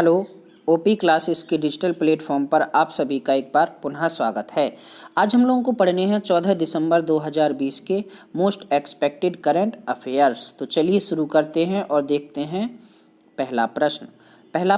Hello, OP classes के digital platform पर आप सभी का एक बार पुनः स्वागत है। आज हम लोगों को पढ़ने हैं 14 दिसंबर 2020 के मोस्ट एक्सपेक्टेड करंट अफेयर्स। तो चलिए शुरू करते हैं और देखते हैं पहला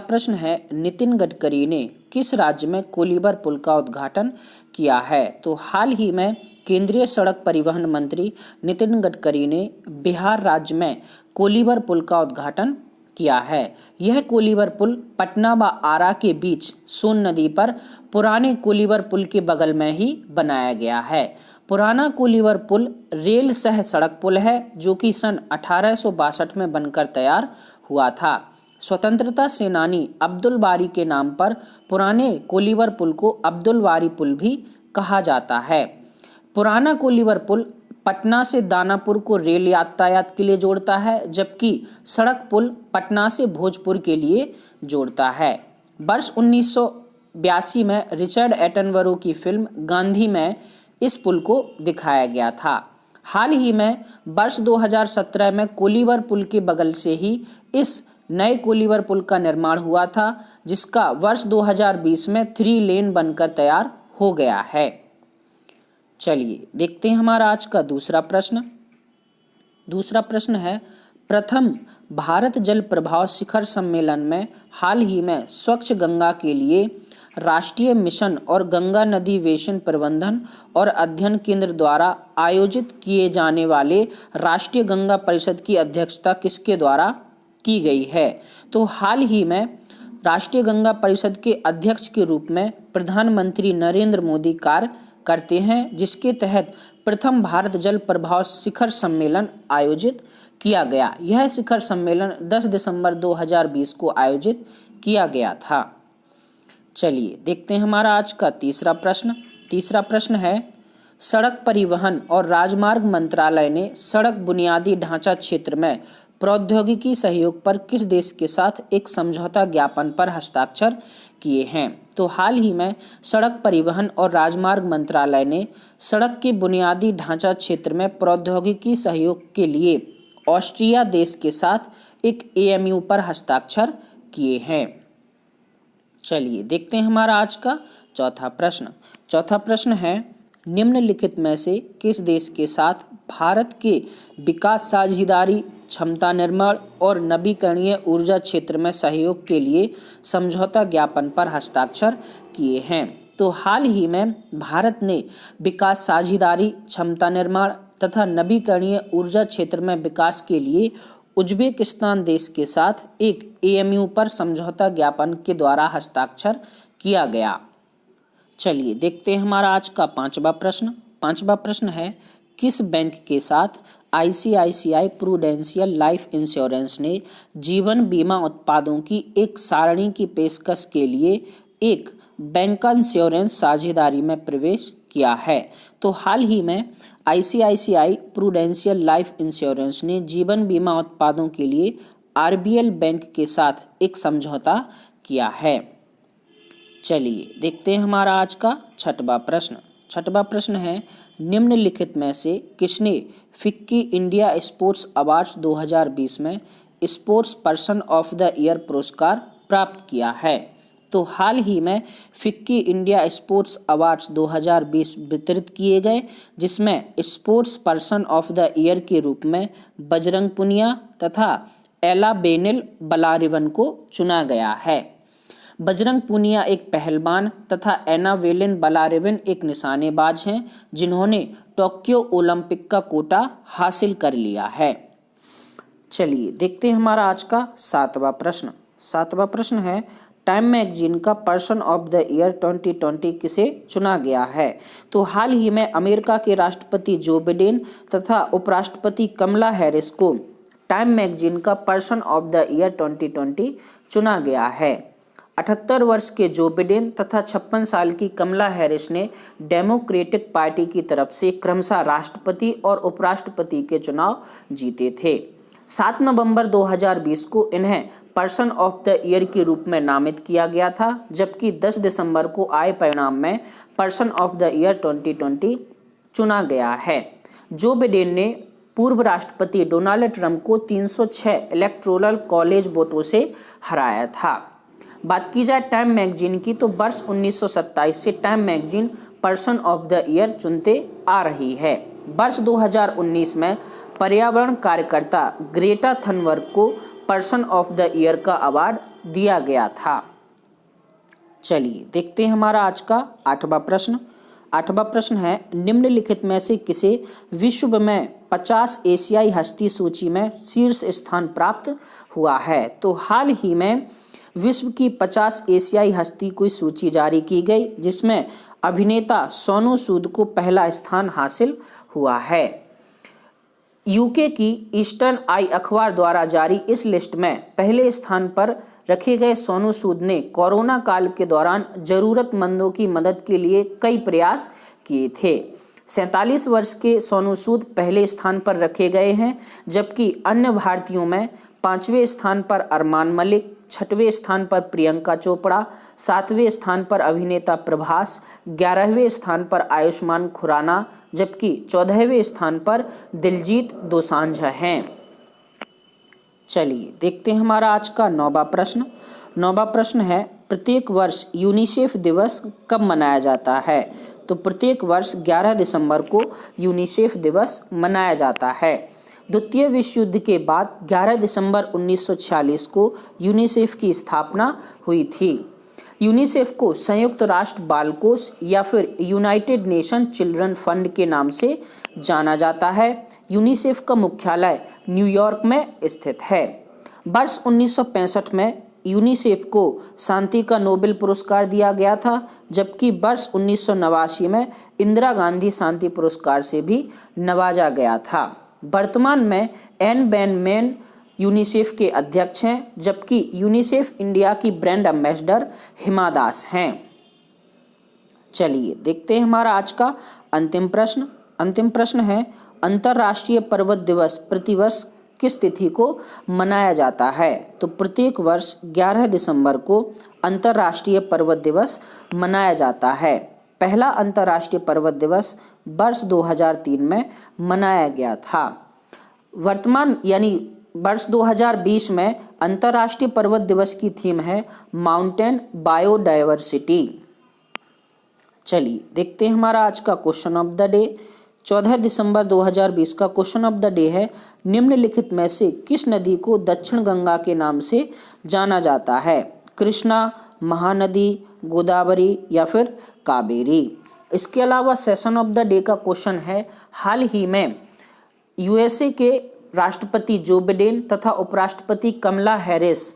प्रश्न है, नितिन गडकरी ने किस राज्य में कोलीबर पुल का उद्घाटन किया है? तो हाल ही में केंद्रीय सड़क परिवहन मंत्री नितिन गडकरी ने बिहार राज्य में कोलीबर पुल का उद्घाटन किया है। यह कोलीबर पुल पटना व आरा के बीच सोन नदी पर पुराने कोलीबर पुल के बगल में ही बनाया गया है। पुराना कोलीबर पुल रेल सह सड़क पुल है जो कि सन 1862 में बनकर तैयार हुआ था। स्वतंत्रता सेनानी अब्दुल बारी के नाम पर पुराने कोलीबर पुल को अब्दुल बारी पुल भी कहा जाता है। पुराना कोलीबर पुल पटना से दानापुर को रेल यातायात के लिए जोड़ता है, जबकि सड़क पुल पटना से भोजपुर के लिए जोड़ता है। वर्ष 1982 में रिचर्ड एटनबरो की फिल्म गांधी में इस पुल को दिखाया गया था। हाल ही में वर्ष 2017 में कोलीबर पुल के बगल से ही इस नए कोलीबर पुल का निर्माण हुआ था, जिसका वर्ष 2020 में 3 लेन बनकर तैयार हो गया है। चलिए देखते हैं हमारा आज का दूसरा प्रश्न है, प्रथम भारत जल प्रभाव शिखर सम्मेलन में हाल ही में स्वच्छ गंगा के लिए राष्ट्रीय मिशन और गंगा नदी वेशन प्रबंधन और अध्ययन केंद्र द्वारा आयोजित किए जाने वाले राष्ट्रीय गंगा परिषद की अध्यक्षता किसके द्वारा की गई है? तो हाल ही में राष्ट्रीय गंगा परिषद के अध्यक्ष के रूप में प्रधानमंत्री नरेंद्र मोदी कार्य करते हैं, जिसके तहत प्रथम भारत जल प्रभाव शिखर सम्मेलन आयोजित किया गया। यह शिखर सम्मेलन 10 दिसंबर 2020 को आयोजित किया गया था। चलिए देखते हैं हमारा आज का तीसरा प्रश्न है, सड़क परिवहन और राजमार्ग मंत्रालय ने सड़क बुनियादी ढांचा क्षेत्र में प्रौद्योगिकी सहयोग पर किस देश के साथ एक समझौता ज्ञापन पर हस्ताक्षर किए हैं? तो हाल ही में सड़क परिवहन और राजमार्ग मंत्रालय ने सड़क के बुनियादी ढांचा क्षेत्र में प्रौद्योगिकी सहयोग के लिए ऑस्ट्रिया देश के साथ एक एमओयू पर हस्ताक्षर किए हैं। चलिए देखते हैं हमारा आज का चौथा प्रश्न है, निम्नलिखित में से किस देश के साथ भारत के विकास साझेदारी, क्षमता निर्माण और नवीकरणीय ऊर्जा क्षेत्र में सहयोग के लिए समझौता ज्ञापन पर हस्ताक्षर किए हैं? तो हाल ही में भारत ने विकास साझेदारी, क्षमता निर्माण तथा नवीकरणीय ऊर्जा क्षेत्र में विकास के लिए उज्बेकिस्तान देश के साथ एक एमओयू पर समझौता ज्ञापन के द्वारा हस्ताक्षर किया गया। चलिए देखते हैं हमारा आज का पांचवा प्रश्न है, किस बैंक के साथ आईसीआईसीआई प्रूडेंशियल लाइफ इंश्योरेंस ने जीवन बीमा उत्पादों की एक सारणी की पेशकश के लिए एक बैंक इंश्योरेंस साझेदारी में प्रवेश किया है? तो हाल ही में आईसीआईसीआई प्रूडेंशियल लाइफ इंश्योरेंस ने जीवन बीमा उत्पादों के लिए आरबीएल बैंक के साथ एक समझौता किया है। चलिए देखते हैं हमारा आज का छठवां प्रश्न है, निम्नलिखित में से किसने फिक्की इंडिया स्पोर्ट्स अवार्ड्स 2020 में sports person of the year पुरस्कार प्राप्त किया है? तो हाल ही में फिक्की इंडिया स्पोर्ट्स अवार्ड्स 2020 वितरित किए गए, जिसमें sports person of the year के रूप में बजरंग पुनिया तथा एला बेनिल बलारिवन को चुना गया है। बजरंग पूनिया एक पहलवान तथा एना वेलिन बलारिवन एक निशानेबाज हैं, जिन्होंने टोक्यो ओलंपिक का कोटा हासिल कर लिया है। चलिए देखते हैं हमारा आज का सातवां प्रश्न है, टाइम मैगजीन का पर्सन ऑफ द ईयर 2020 किसे चुना गया है? तो हाल ही में अमेरिका के राष्ट्रपति जो बिडेन तथा उपराष्ट्रपति कमला हैरिस को टाइम मैगजीन का पर्सन ऑफ द ईयर 2020 चुना गया है। 78 वर्ष के जो बिडेन तथा 56 साल की कमला हैरिस ने डेमोक्रेटिक पार्टी की तरफ से क्रमशः राष्ट्रपति और उपराष्ट्रपति के चुनाव जीते थे। 7 नवंबर 2020 को इन्हें पर्सन ऑफ द ईयर के रूप में नामित किया गया था, जबकि 10 दिसंबर को आए परिणाम में पर्सन ऑफ द ईयर 2020 चुना गया है। जो बिडेन ने पूर्व राष्ट्रपति डोनाल्ड ट्रंप को 306 इलेक्टोरल कॉलेज वोटों से हराया था। बात की जाए टाइम मैगजीन की तो वर्ष 1927 से time magazine person of the year चुनते आ रही है। वर्ष 2019 में पर्यावरण कार्यकर्ता ग्रेटा थनबर्ग को पर्सन ऑफ द ईयर का अवार्ड दिया गया था। चलिए देखते हैं हमारा आज का 8वां प्रश्न। 8वां प्रश्न है, निम्नलिखित में से किसे विश्व में 50 एशियाई हस्ती सूची में शीर्ष स्थान प्राप्त हुआ है? तो हाल ही में विश्व की 50 एशियाई हस्ती की सूची जारी की गई, जिसमें अभिनेता सोनू सूद को पहला स्थान हासिल हुआ है। यूके की ईस्टर्न आई अखबार द्वारा जारी इस लिस्ट में पहले स्थान पर रखे गए सोनू सूद ने कोरोना काल के दौरान जरूरतमंदों की मदद के लिए कई प्रयास किए थे। 47 वर्ष के सोनू सूद पहले स्थान पर रखे गए हैं, जबकि अन्य भारतीयों में 5वें स्थान पर अरमान मलिक, 6वें स्थान पर प्रियंका चोपड़ा, 7वें स्थान पर अभिनेता प्रभास, 11वें स्थान पर आयुष्मान खुराना, जबकि 14वें स्थान पर दिलजीत दोसांझ हैं। चलिए देखते हैं हमारा आज का 9वां प्रश्न। 9वां प्रश्न है, प्रत्येक वर्ष यूनिसेफ दिवस कब मनाया जाता है? तो प्रत्येक वर्ष 11 दिसंबर को यूनिसेफ दिवस मनाया जाता है। द्वितीय विश्व युद्ध के बाद 11 दिसंबर 1946 को यूनिसेफ की स्थापना हुई थी। यूनिसेफ को संयुक्त राष्ट्र बाल कोष या फिर यूनाइटेड नेशन चिल्ड्रन फंड के नाम से जाना जाता है। यूनिसेफ का मुख्यालय न्यूयॉर्क में स्थित है। वर्ष 1965 में यूनिसेफ को शांति का नोबेल पुरस्कार दिया गया था, जबकि वर्ष 1989 में इंदिरा गांधी शांति पुरस्कार से भी नवाजा गया था। वर्तमान में एन बेन मैन यूनिसेफ के अध्यक्ष हैं, जबकि यूनिसेफ इंडिया की ब्रांड एम्बेसडर हिमा दास हैं। चलिए देखते हैं हमारा आज का अंतिम प्रश्न। अंतिम प्रश्न है, अंतर्राष्ट्रीय पर्वत दिवस प्रतिवर्ष किस तिथि को मनाया जाता है? तो प्रत्येक वर्ष 11 दिसंबर को अंतर्राष्ट्रीय पर्वत दिवस मनाया जाता है। पहला अंतर्राष्ट्रीय पर्वत दिवस वर्ष 2003 में मनाया गया था। वर्तमान यानी वर्ष 2020 में अंतर्राष्ट्रीय पर्वत दिवस की थीम है माउंटेन बायोडायवर्सिटी। चलिए देखते हैं हमारा आज का क्वेश्चन ऑफ द डे। 14 दिसंबर 2020 का क्वेश्चन ऑफ द डे है, निम्नलिखित में से किस नदी को दक्षिण गंगा के नाम से जाना जाता है? कृष्णा, महानदी, गोदावरी या फिर कावेरी। इसके अलावा सेशन ऑफ द डे का क्वेश्चन है, हाल ही में यूएसए के राष्ट्रपति जो बिडेन तथा उपराष्ट्रपति Kamala Harris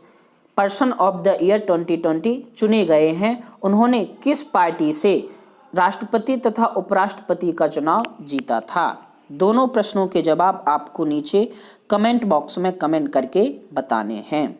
person of the year 2020 चुने गए हैं। उन्होंने किस पार्टी से राष्ट्रपति तथा उपराष्ट्रपति का चुनाव जीता था? दोनों प्रश्नों के जवाब आपको नीचे कमेंट बॉक्स में कमेंट करके बताने हैं।